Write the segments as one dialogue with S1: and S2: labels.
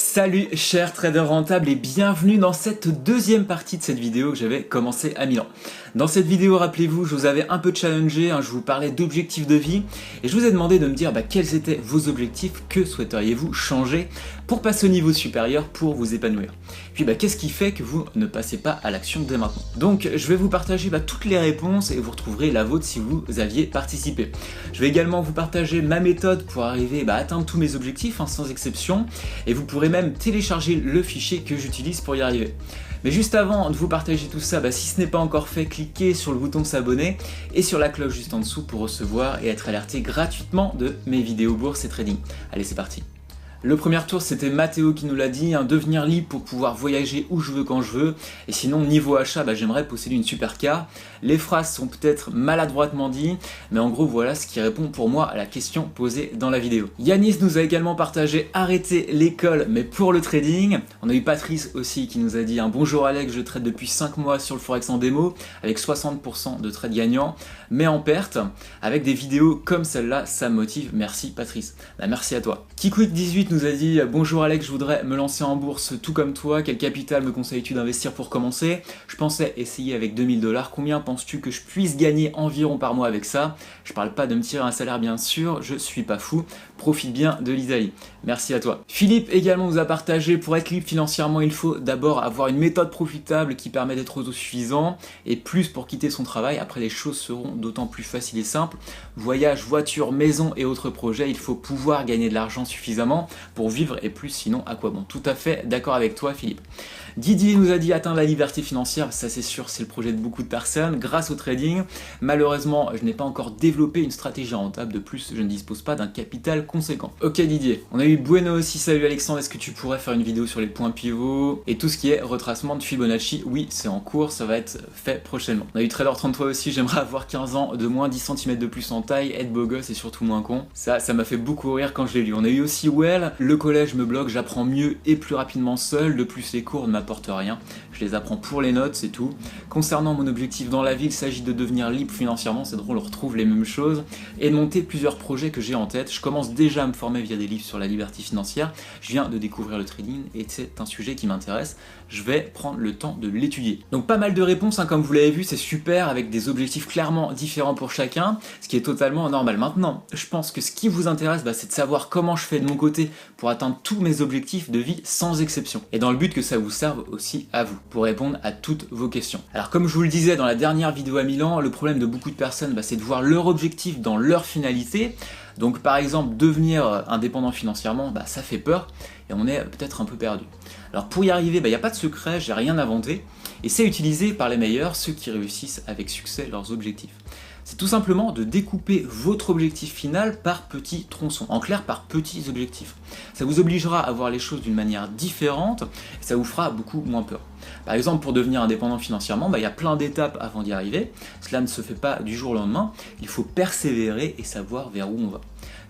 S1: Salut chers traders rentables et bienvenue dans cette deuxième partie de cette vidéo que j'avais commencé à Milan. Dans cette vidéo, rappelez-vous, je vous avais un peu challengé, je vous parlais d'objectifs de vie et je vous ai demandé de me dire quels étaient vos objectifs, que souhaiteriez-vous changer pour passer au niveau supérieur, pour vous épanouir. Puis qu'est-ce qui fait que vous ne passez pas à l'action dès maintenant? Donc je vais vous partager toutes les réponses et vous retrouverez la vôtre si vous aviez participé. Je vais également vous partager ma méthode pour arriver à atteindre tous mes objectifs sans exception, et vous pourrez même télécharger le fichier que j'utilise pour y arriver. Mais juste avant de vous partager tout ça, si ce n'est pas encore fait, cliquez sur le bouton s'abonner et sur la cloche juste en dessous pour recevoir et être alerté gratuitement de mes vidéos bourse et trading. Allez, c'est parti. Le premier tour, c'était Mathéo qui nous l'a dit, devenir libre pour pouvoir voyager où je veux quand je veux. Et sinon, niveau achat, j'aimerais posséder une supercar. Les phrases sont peut-être maladroitement dites, mais en gros, voilà ce qui répond pour moi à la question posée dans la vidéo. Yanis nous a également partagé arrêter l'école, mais pour le trading. On a eu Patrice aussi qui nous a dit bonjour Alex, je trade depuis 5 mois sur le Forex en démo, avec 60% de trades gagnants, mais en perte. Avec des vidéos comme celle-là, ça me motive. Merci Patrice. Merci à toi. Kikwick18 nous a dit bonjour Alex, je voudrais me lancer en bourse tout comme toi, quel capital me conseilles-tu d'investir pour commencer? Je pensais essayer avec 2000 $, combien penses-tu que je puisse gagner environ par mois avec ça? Je parle pas de me tirer un salaire bien sûr, je suis pas fou, profite bien de l'Italie. Merci à toi. Philippe également nous a partagé pour être libre financièrement, il faut d'abord avoir une méthode profitable qui permet d'être autosuffisant et plus pour quitter son travail, après les choses seront d'autant plus faciles et simples. Voyage, voiture, maison et autres projets, il faut pouvoir gagner de l'argent suffisamment pour vivre et plus, sinon à quoi bon? Tout à fait d'accord avec toi Philippe. Didier nous a dit atteindre la liberté financière, ça c'est sûr, c'est le projet de beaucoup de personnes grâce au trading. Malheureusement, je n'ai pas encore développé une stratégie rentable, de plus je ne dispose pas d'un capital conséquent. Ok Didier, on a eu Bueno aussi, salut Alexandre, est-ce que tu pourrais faire une vidéo sur les points pivots et tout ce qui est retracement de Fibonacci? Oui, c'est en cours, ça va être fait prochainement. On a eu Trader33 aussi, j'aimerais avoir 15 ans de moins, 10 cm de plus en taille, être beau gosse et surtout moins con. Ça m'a fait beaucoup rire quand je l'ai lu. On a eu aussi Well, le collège me bloque, j'apprends mieux et plus rapidement seul, de plus les cours ne m'apportent rien, je les apprends pour les notes, c'est tout. Concernant mon objectif dans la vie, il s'agit de devenir libre financièrement, c'est drôle, on retrouve les mêmes choses, et de monter plusieurs projets que j'ai en tête. Je commence déjà à me former via des livres sur la liberté financière, je viens de découvrir le trading et c'est un sujet qui m'intéresse, je vais prendre le temps de l'étudier. Donc pas mal de réponses, comme vous l'avez vu, c'est super, avec des objectifs clairement différents pour chacun, ce qui est totalement normal. Maintenant, je pense que ce qui vous intéresse, c'est de savoir comment je fais de mon côté pour atteindre tous mes objectifs de vie sans exception, et dans le but que ça vous serve aussi à vous, pour répondre à toutes vos questions. Alors comme je vous le disais dans la dernière vidéo à Milan, le problème de beaucoup de personnes, c'est de voir leur objectif dans leur finalité. Donc par exemple, devenir indépendant financièrement, ça fait peur, et on est peut-être un peu perdu. Alors pour y arriver, il n'y a pas de secret, j'ai rien inventé, et c'est utilisé par les meilleurs, ceux qui réussissent avec succès leurs objectifs. C'est tout simplement de découper votre objectif final par petits tronçons, en clair par petits objectifs. Ça vous obligera à voir les choses d'une manière différente et ça vous fera beaucoup moins peur. Par exemple, pour devenir indépendant financièrement, il y a plein d'étapes avant d'y arriver. Cela ne se fait pas du jour au lendemain, il faut persévérer et savoir vers où on va.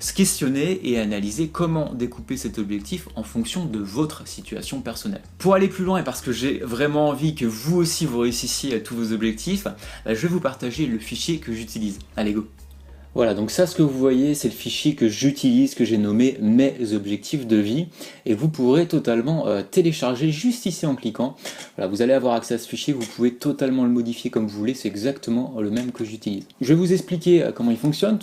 S1: Se questionner et analyser comment découper cet objectif en fonction de votre situation personnelle. Pour aller plus loin et parce que j'ai vraiment envie que vous aussi vous réussissiez à tous vos objectifs, je vais vous partager le fichier que j'utilise. Allez go! Voilà, donc ça, ce que vous voyez, c'est le fichier que j'utilise, que j'ai nommé mes objectifs de vie, et vous pourrez totalement télécharger juste ici en cliquant. Voilà, vous allez avoir accès à ce fichier, vous pouvez totalement le modifier comme vous voulez, c'est exactement le même que j'utilise. Je vais vous expliquer comment il fonctionne,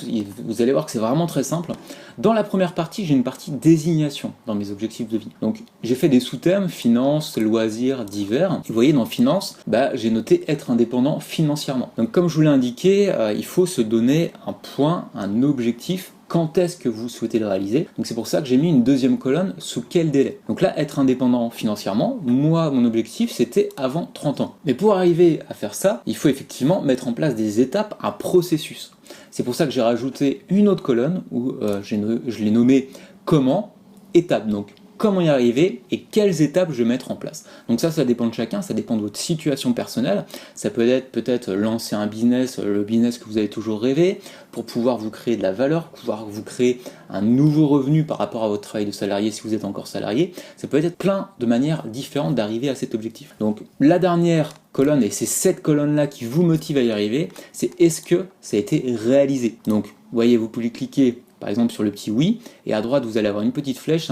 S1: vous allez voir que c'est vraiment très simple. Dans la première partie, j'ai une partie désignation dans mes objectifs de vie. Donc j'ai fait des sous-thèmes, finance, loisirs, divers. Vous voyez, dans finance, j'ai noté être indépendant financièrement. Donc comme je vous l'ai indiqué, il faut se donner un point, un objectif, quand est-ce que vous souhaitez le réaliser. Donc c'est pour ça que j'ai mis une deuxième colonne, sous quel délai. Donc là, être indépendant financièrement, moi, mon objectif, c'était avant 30 ans. Mais pour arriver à faire ça, il faut effectivement mettre en place des étapes, un processus. C'est pour ça que j'ai rajouté une autre colonne, où je l'ai nommée comment, étape. Donc comment y arriver et quelles étapes je vais mettre en place. Donc ça dépend de chacun, ça dépend de votre situation personnelle. Ça peut être peut-être lancer un business, le business que vous avez toujours rêvé, pour pouvoir vous créer de la valeur, pouvoir vous créer un nouveau revenu par rapport à votre travail de salarié si vous êtes encore salarié. Ça peut être plein de manières différentes d'arriver à cet objectif. Donc la dernière colonne, et c'est cette colonne-là qui vous motive à y arriver, c'est est-ce que ça a été réalisé. Donc vous voyez, vous pouvez cliquer par exemple sur le petit oui, et à droite vous allez avoir une petite flèche,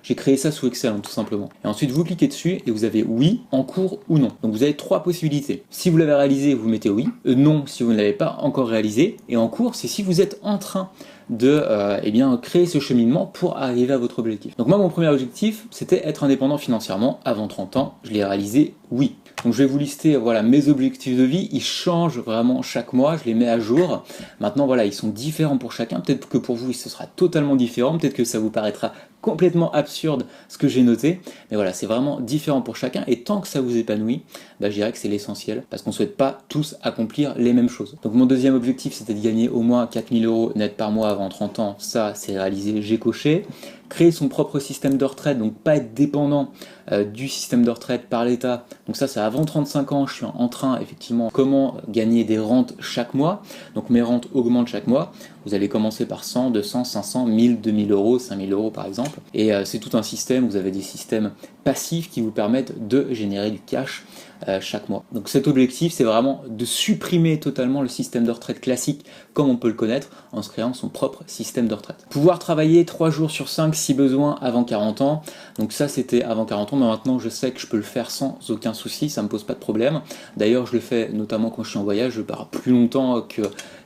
S1: j'ai créé ça sous Excel tout simplement. Et ensuite vous cliquez dessus et vous avez oui, en cours ou non. Donc vous avez 3 possibilités. Si vous l'avez réalisé, vous mettez oui, non si vous ne l'avez pas encore réalisé, et en cours c'est si vous êtes en train de créer ce cheminement pour arriver à votre objectif. Donc moi mon premier objectif c'était être indépendant financièrement avant 30 ans, je l'ai réalisé oui. Donc je vais vous lister voilà, mes objectifs de vie, ils changent vraiment chaque mois, je les mets à jour. Maintenant voilà, ils sont différents pour chacun, peut-être que pour vous ce sera totalement différent, peut-être que ça vous paraîtra complètement absurde ce que j'ai noté, mais voilà, c'est vraiment différent pour chacun, et tant que ça vous épanouit, je dirais que c'est l'essentiel, parce qu'on ne souhaite pas tous accomplir les mêmes choses. Donc mon deuxième objectif c'était de gagner au moins 4000 € net par mois avant 30 ans, ça c'est réalisé, j'ai coché. Créer son propre système de retraite, donc pas être dépendant du système de retraite par l'État. Donc ça c'est avant 35 ans, je suis en train effectivement comment gagner des rentes chaque mois. Donc mes rentes augmentent chaque mois. Vous allez commencer par 100, 200, 500, 1000, 2000 €, 5000 € par exemple. Et c'est tout un système, vous avez des systèmes passifs qui vous permettent de générer du cash chaque mois. Donc cet objectif c'est vraiment de supprimer totalement le système de retraite classique comme on peut le connaître en se créant son propre système de retraite. Pouvoir travailler 3 jours sur 5 si besoin avant 40 ans, donc ça c'était avant 40 ans, mais maintenant je sais que je peux le faire sans aucun souci, ça me pose pas de problème. D'ailleurs je le fais notamment quand je suis en voyage, je pars plus longtemps que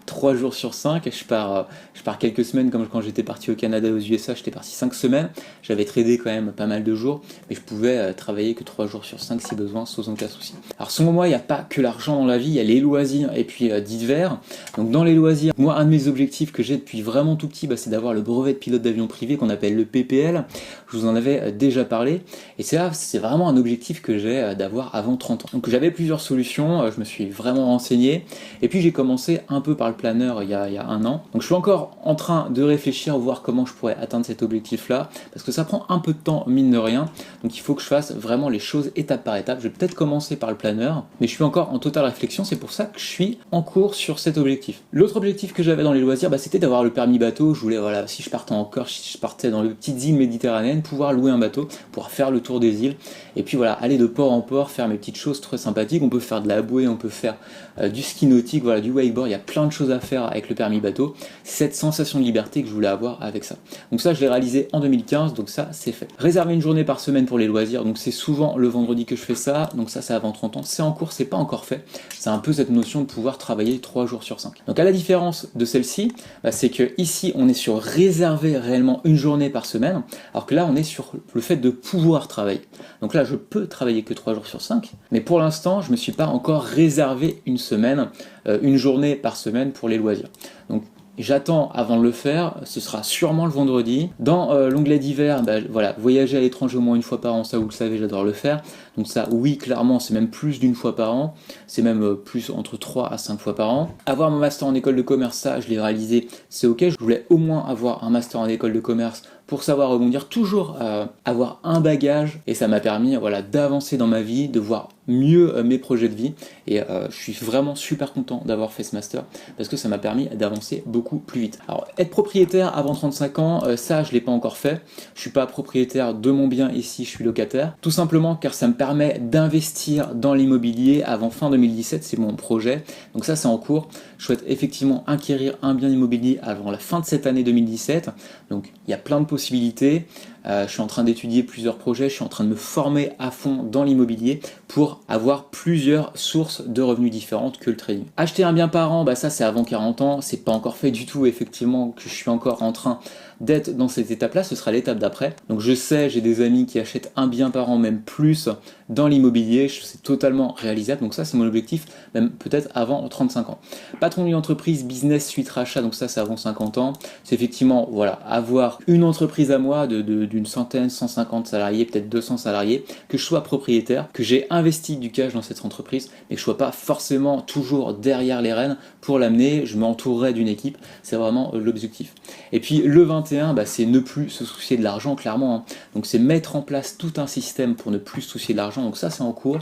S1: 3 jours sur 5, je pars quelques semaines, comme quand j'étais parti au Canada et aux USA, j'étais parti 5 semaines, j'avais tradé quand même pas mal de jours, mais je pouvais travailler que 3 jours sur 5 si besoin, sans aucun souci. Alors selon moi, il n'y a pas que l'argent dans la vie, il y a les loisirs et puis divers. Donc dans les loisirs, moi un de mes objectifs que j'ai depuis vraiment tout petit, c'est d'avoir le brevet de pilote d'avion privé qu'on appelle le PPL, je vous en avais déjà parlé, et c'est vraiment un objectif que j'ai d'avoir avant 30 ans. Donc j'avais plusieurs solutions, je me suis vraiment renseigné, et puis j'ai commencé un peu par le planeur il y a un an. Donc je suis encore en train de réfléchir, voir comment je pourrais atteindre cet objectif-là, parce que ça prend un peu de temps, mine de rien, donc il faut que je fasse vraiment les choses étape par étape. Je vais peut-être commencer par le planeur, mais je suis encore en totale réflexion, c'est pour ça que je suis en cours sur cet objectif. L'autre objectif que j'avais dans les loisirs, c'était d'avoir le permis bateau. Je voulais, voilà, si je partais dans les petites îles méditerranéennes, pouvoir louer un bateau, pouvoir faire le tour des îles, et puis voilà, aller de port en port, faire mes petites choses très sympathiques. On peut faire de la bouée, on peut faire du ski nautique, voilà, du wakeboard, il y a plein de choses à faire avec le permis bateau. C'est cette sensation de liberté que je voulais avoir avec ça. Donc ça, je l'ai réalisé en 2015, donc ça, c'est fait. Réserver une journée par semaine pour les loisirs, donc c'est souvent le vendredi que je fais ça, donc ça, c'est avant 30 ans. C'est en cours, c'est pas encore fait. C'est un peu cette notion de pouvoir travailler 3 jours sur 5. Donc à la différence de celle-ci, c'est que ici, on est sur réserver réellement une journée par semaine, alors que là, on est sur le fait de pouvoir travailler. Donc là, je peux travailler que 3 jours sur 5, mais pour l'instant, je me suis pas encore réservé une semaine, une journée par semaine pour les loisirs. Donc j'attends avant de le faire, ce sera sûrement le vendredi. Dans l'onglet d'hiver, voilà, voyager à l'étranger au moins une fois par an, ça vous le savez, j'adore le faire. Donc ça, oui, clairement, c'est même plus d'une fois par an, c'est même plus entre 3 à 5 fois par an. Avoir mon master en école de commerce, ça, je l'ai réalisé, c'est ok. Je voulais au moins avoir un master en école de commerce pour savoir rebondir, toujours avoir un bagage, et ça m'a permis voilà, d'avancer dans ma vie, de voir mieux mes projets de vie, et je suis vraiment super content d'avoir fait ce master, parce que ça m'a permis d'avancer beaucoup plus vite. Alors, être propriétaire avant 35 ans, ça je l'ai pas encore fait, je suis pas propriétaire de mon bien ici, je suis locataire, tout simplement car ça me permet d'investir dans l'immobilier avant fin 2017, c'est mon projet, donc ça c'est en cours. Je souhaite effectivement acquérir un bien immobilier avant la fin de cette année 2017, donc il y a plein de possibilités. Je suis en train d'étudier plusieurs projets, je suis en train de me former à fond dans l'immobilier pour avoir plusieurs sources de revenus différentes que le trading. Acheter un bien par an, ça c'est avant 40 ans, c'est pas encore fait du tout, effectivement, que je suis encore en train d'être dans cette étape-là, ce sera l'étape d'après. Donc je sais, j'ai des amis qui achètent un bien par an, même plus, dans l'immobilier, c'est totalement réalisable, donc ça c'est mon objectif, même peut-être avant 35 ans. Patron d'une entreprise, business suite rachat, donc ça c'est avant 50 ans, c'est effectivement, voilà, avoir une entreprise à moi d'une centaine, 150 salariés, peut-être 200 salariés, que je sois propriétaire, que j'ai investi du cash dans cette entreprise, mais que je sois pas forcément toujours derrière les rênes pour l'amener, je m'entourerai d'une équipe, c'est vraiment l'objectif. Et puis le 21, c'est ne plus se soucier de l'argent, clairement, hein. Donc c'est mettre en place tout un système pour ne plus se soucier de l'argent, donc ça c'est en cours.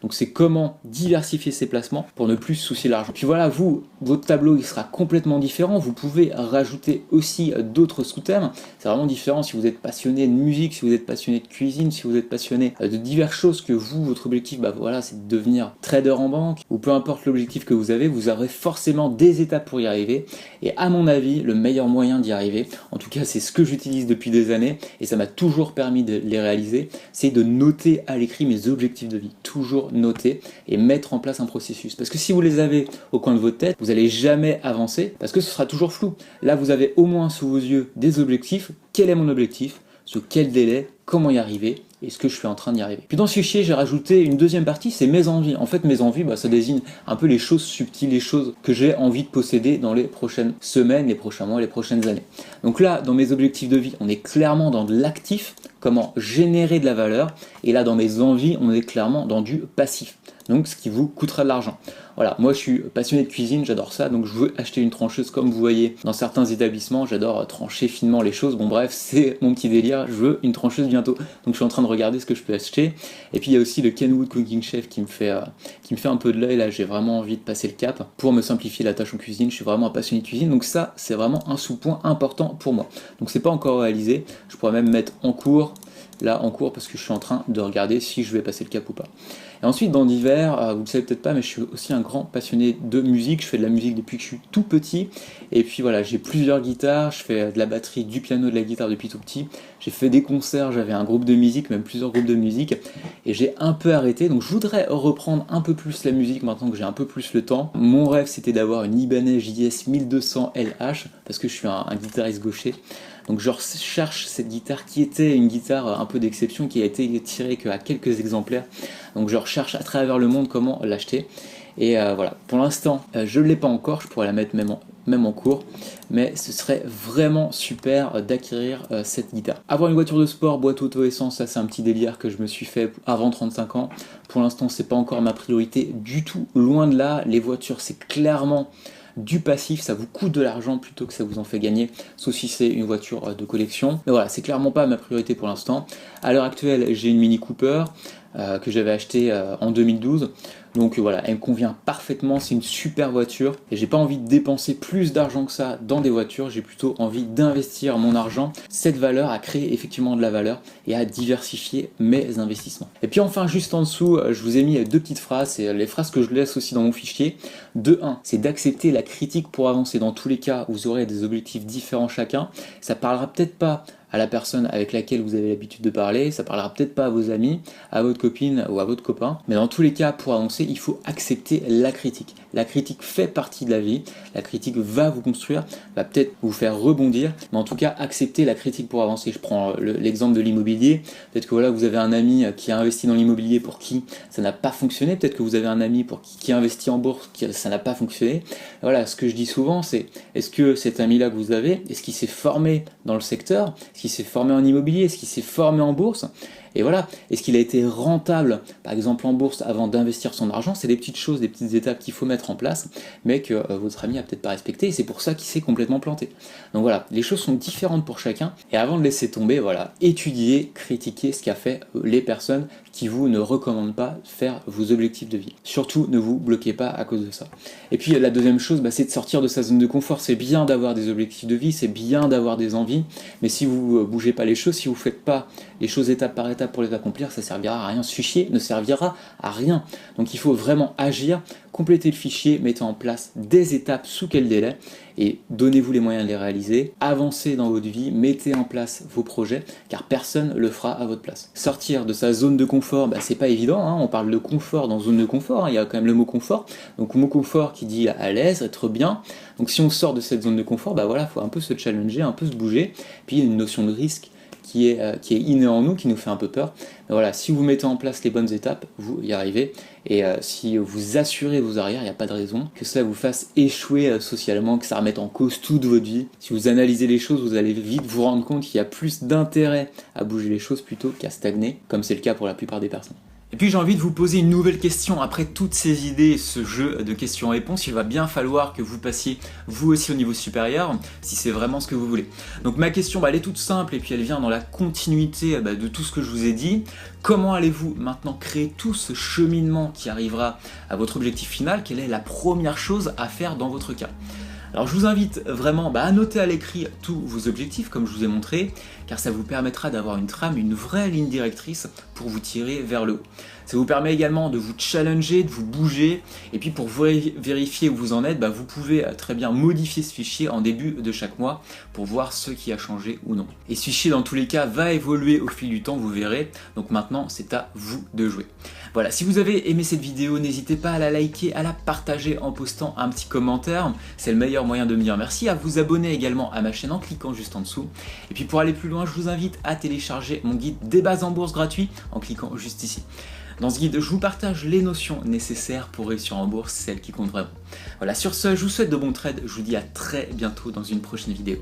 S1: Donc c'est comment diversifier ses placements pour ne plus se soucier de l'argent. Puis voilà, vous, votre tableau il sera complètement différent. Vous pouvez rajouter aussi d'autres sous-thèmes. C'est vraiment différent si vous êtes passionné de musique, si vous êtes passionné de cuisine, si vous êtes passionné de diverses choses que vous, votre objectif, bah voilà, c'est de devenir trader en banque, ou peu importe l'objectif que vous aurez forcément des étapes pour y arriver. Et à mon avis, le meilleur moyen d'y arriver, en tout cas c'est ce que j'utilise depuis des années, et ça m'a toujours permis de les réaliser, c'est de noter à l'écrit mes objectifs de vie. Toujours noter et mettre en place un processus. Parce que si vous les avez au coin de votre tête, vous n'allez jamais avancer, parce que ce sera toujours flou. Là, vous avez au moins sous vos yeux des objectifs. Quel est mon objectif? Sur quel délai? Comment y arriver? Est-ce que je suis en train d'y arriver? Puis dans ce fichier, j'ai rajouté une deuxième partie, c'est mes envies. En fait, mes envies, ça désigne un peu les choses subtiles, les choses que j'ai envie de posséder dans les prochaines semaines, les prochains mois, les prochaines années. Donc là, dans mes objectifs de vie, on est clairement dans de l'actif, comment générer de la valeur. Et là, dans mes envies, on est clairement dans du passif. Donc ce qui vous coûtera de l'argent. Voilà, moi je suis passionné de cuisine, j'adore ça, donc je veux acheter une trancheuse comme vous voyez dans certains établissements, j'adore trancher finement les choses, bon bref, c'est mon petit délire, je veux une trancheuse bientôt. Donc je suis en train de regarder ce que je peux acheter. Et puis il y a aussi le Kenwood Cooking Chef qui me fait un peu de l'œil, là j'ai vraiment envie de passer le cap pour me simplifier la tâche en cuisine, je suis vraiment un passionné de cuisine, donc ça c'est vraiment un sous-point important pour moi. Donc c'est pas encore réalisé, je pourrais même mettre en cours, là en cours parce que je suis en train de regarder si je vais passer le cap ou pas. Et ensuite dans divers, vous ne le savez peut-être pas, mais je suis aussi un grand passionné de musique, je fais de la musique depuis que je suis tout petit, et puis voilà, j'ai plusieurs guitares, je fais de la batterie, du piano, de la guitare depuis tout petit, j'ai fait des concerts, j'avais un groupe de musique, même plusieurs groupes de musique, et j'ai un peu arrêté, donc je voudrais reprendre un peu plus la musique maintenant que j'ai un peu plus le temps. Mon rêve c'était d'avoir une Ibanez JS 1200 LH, parce que je suis un guitariste gaucher. Donc je recherche cette guitare qui était une guitare un peu d'exception, qui a été tirée qu'à quelques exemplaires. Donc je recherche à travers le monde comment l'acheter. Et voilà, pour l'instant je ne l'ai pas encore, je pourrais la mettre même en cours. Mais ce serait vraiment super d'acquérir cette guitare. Avoir une voiture de sport, boîte auto essence, ça c'est un petit délire que je me suis fait avant 35 ans. Pour l'instant c'est pas encore ma priorité du tout, loin de là. Les voitures c'est clairement du passif, ça vous coûte de l'argent plutôt que ça vous en fait gagner, sauf si c'est une voiture de collection. Mais voilà, c'est clairement pas ma priorité pour l'instant. À l'heure actuelle, j'ai une Mini Cooper que j'avais achetée en 2012. Donc voilà, elle me convient parfaitement, c'est une super voiture et j'ai pas envie de dépenser plus d'argent que ça dans des voitures, j'ai plutôt envie d'investir mon argent, cette valeur, à créer effectivement de la valeur et à diversifier mes investissements. Et puis enfin, juste en dessous, je vous ai mis deux petites phrases, c'est les phrases que je laisse aussi dans mon fichier. De 1, c'est d'accepter la critique pour avancer. Dans tous les cas, vous aurez des objectifs différents chacun, ça parlera peut-être pas à la personne avec laquelle vous avez l'habitude de parler, ça parlera peut-être pas à vos amis, à votre copine ou à votre copain, mais dans tous les cas, pour avancer, il faut accepter la critique. La critique fait partie de la vie, la critique va vous construire, va peut-être vous faire rebondir, mais en tout cas, accepter la critique pour avancer. Je prends l'exemple de l'immobilier, peut-être que voilà, vous avez un ami qui a investi dans l'immobilier pour qui ça n'a pas fonctionné, peut-être que vous avez un ami pour qui a investi en bourse, qui ça n'a pas fonctionné. Voilà, ce que je dis souvent, c'est est-ce que cet ami-là que vous avez, est-ce qu'il s'est formé dans le secteur, est-ce qu'il s'est formé en immobilier, est-ce qu'il s'est formé en bourse? Et voilà, est-ce qu'il a été rentable, par exemple en bourse, avant d'investir son argent? C'est des petites choses, des petites étapes qu'il faut mettre en place, mais que votre ami a peut-être pas respecté, et c'est pour ça qu'il s'est complètement planté. Donc voilà, les choses sont différentes pour chacun, et avant de laisser tomber, voilà, étudiez, critiquez ce qu'a fait les personnes qui vous ne recommandent pas faire vos objectifs de vie. Surtout, ne vous bloquez pas à cause de ça. Et puis la deuxième chose, c'est de sortir de sa zone de confort. C'est bien d'avoir des objectifs de vie, c'est bien d'avoir des envies, mais si vous bougez pas les choses, si vous faites pas les choses étape par étape pour les accomplir, ça servira à rien. Ce fichier ne servira à rien. Donc il faut vraiment agir, compléter le fichier, mettez en place des étapes, sous quel délai, et donnez-vous les moyens de les réaliser, avancez dans votre vie, mettez en place vos projets, car personne le fera à votre place. Sortir de sa zone de confort, c'est pas évident, hein. On parle de confort dans zone de confort, hein. Il y a quand même le mot confort, donc mot confort qui dit à l'aise, être bien, donc si on sort de cette zone de confort, voilà, faut un peu se challenger, un peu se bouger, puis il y a une notion de risque qui est innée en nous, qui nous fait un peu peur. Mais voilà, si vous mettez en place les bonnes étapes, vous y arrivez. Et si vous assurez vos arrières, il n'y a pas de raison que ça vous fasse échouer socialement, que ça remette en cause toute votre vie. Si vous analysez les choses, vous allez vite vous rendre compte qu'il y a plus d'intérêt à bouger les choses plutôt qu'à stagner, comme c'est le cas pour la plupart des personnes. Et puis j'ai envie de vous poser une nouvelle question. Après toutes ces idées, ce jeu de questions-réponses, il va bien falloir que vous passiez vous aussi au niveau supérieur, si c'est vraiment ce que vous voulez. Donc ma question, elle est toute simple et puis elle vient dans la continuité de tout ce que je vous ai dit. Comment allez-vous maintenant créer tout ce cheminement qui arrivera à votre objectif final? Quelle est la première chose à faire dans votre cas? Alors je vous invite vraiment à noter à l'écrit tous vos objectifs comme je vous ai montré, car ça vous permettra d'avoir une trame, une vraie ligne directrice pour vous tirer vers le haut. Ça vous permet également de vous challenger, de vous bouger, et puis pour vérifier où vous en êtes, vous pouvez très bien modifier ce fichier en début de chaque mois pour voir ce qui a changé ou non. Et ce fichier dans tous les cas va évoluer au fil du temps, vous verrez, donc maintenant c'est à vous de jouer. Voilà, si vous avez aimé cette vidéo, n'hésitez pas à la liker, à la partager en postant un petit commentaire, c'est le meilleur moyen de me dire merci, à vous abonner également à ma chaîne en cliquant juste en dessous. Et puis pour aller plus loin, je vous invite à télécharger mon guide des bases en bourse gratuit en cliquant juste ici. Dans ce guide, je vous partage les notions nécessaires pour réussir en bourse, celles qui comptent vraiment. Voilà, sur ce, je vous souhaite de bons trades, je vous dis à très bientôt dans une prochaine vidéo.